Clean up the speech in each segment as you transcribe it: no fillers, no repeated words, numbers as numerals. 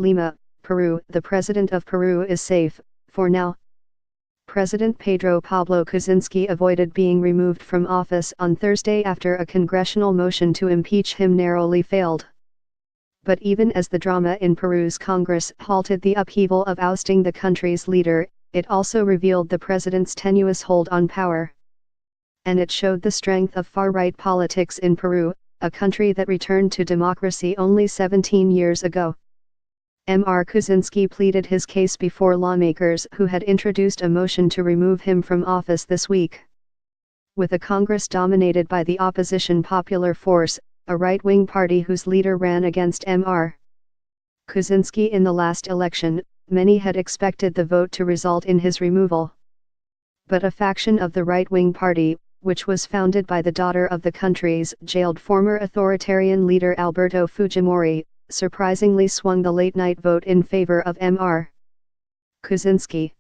Lima, Peru. The president of Peru is safe, for now. President Pedro Pablo Kuczynski avoided being removed from office on Thursday after a congressional motion to impeach him narrowly failed. But even as the drama in Peru's Congress halted the upheaval of ousting the country's leader, it also revealed the president's tenuous hold on power. And it showed the strength of far-right politics in Peru, a country that returned to democracy only 17 years ago. Mr. Kuczynski pleaded his case before lawmakers who had introduced a motion to remove him from office this week. With a Congress dominated by the opposition Popular Force, a right-wing party whose leader ran against Mr. Kuczynski in the last election, many had expected the vote to result in his removal. But a faction of the right-wing party, which was founded by the daughter of the country's jailed former authoritarian leader Alberto Fujimori, surprisingly swung the late-night vote in favor of Mr. Kuczynski.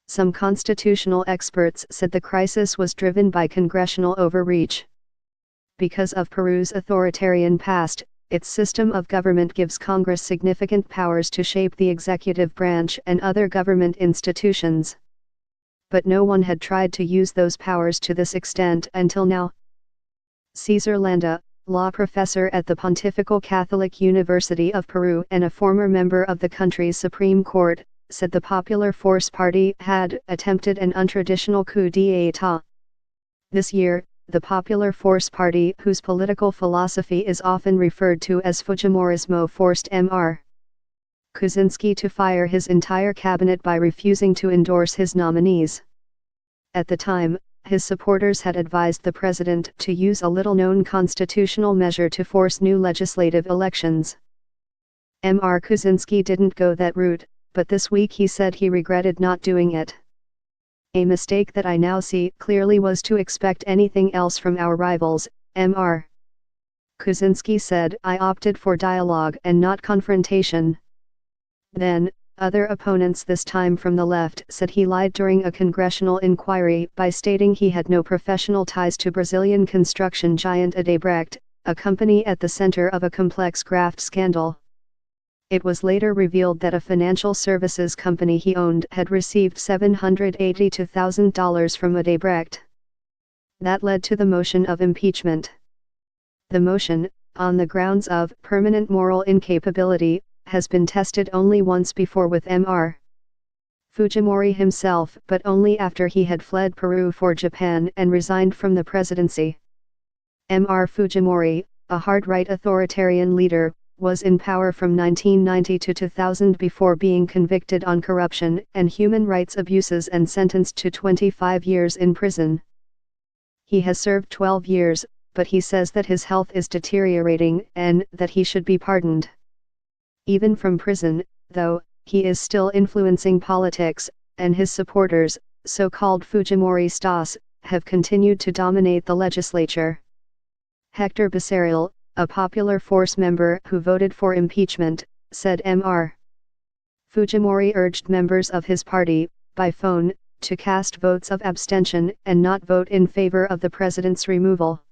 Some constitutional experts said the crisis was driven by congressional overreach. Because of Peru's authoritarian past, its system of government gives Congress significant powers to shape the executive branch and other government institutions. But no one had tried to use those powers to this extent until now. Cesar Landa, law professor at the Pontifical Catholic University of Peru and a former member of the country's Supreme Court, said the Popular Force Party had attempted an untraditional coup d'état. This year, the Popular Force Party, whose political philosophy is often referred to as Fujimorismo, forced Mr. Kuczynski to fire his entire cabinet by refusing to endorse his nominees. At the time, his supporters had advised the president to use a little-known constitutional measure to force new legislative elections. Mr. Kuczynski didn't go that route, but this week he said he regretted not doing it. A mistake that I now see clearly was to expect anything else from our rivals, Mr. Kuczynski said. I opted for dialogue and not confrontation. Then, other opponents, this time from the left, said he lied during a congressional inquiry by stating he had no professional ties to Brazilian construction giant Odebrecht, a company at the center of a complex graft scandal. It was later revealed that a financial services company he owned had received $782,000 from Odebrecht. That led to the motion of impeachment. The motion, on the grounds of permanent moral incapability, has been tested only once before with Mr. Fujimori himself, but only after he had fled Peru for Japan and resigned from the presidency. Mr. Fujimori, a hard-right authoritarian leader, was in power from 1990 to 2000 before being convicted on corruption and human rights abuses and sentenced to 25 years in prison. He has served 12 years, but he says that his health is deteriorating and that he should be pardoned. Even from prison, though, he is still influencing politics, and his supporters, so-called Fujimoristas, have continued to dominate the legislature. Hector Becerril, a Popular Force member who voted for impeachment, said Mr. Fujimori urged members of his party, by phone, to cast votes of abstention and not vote in favor of the president's removal.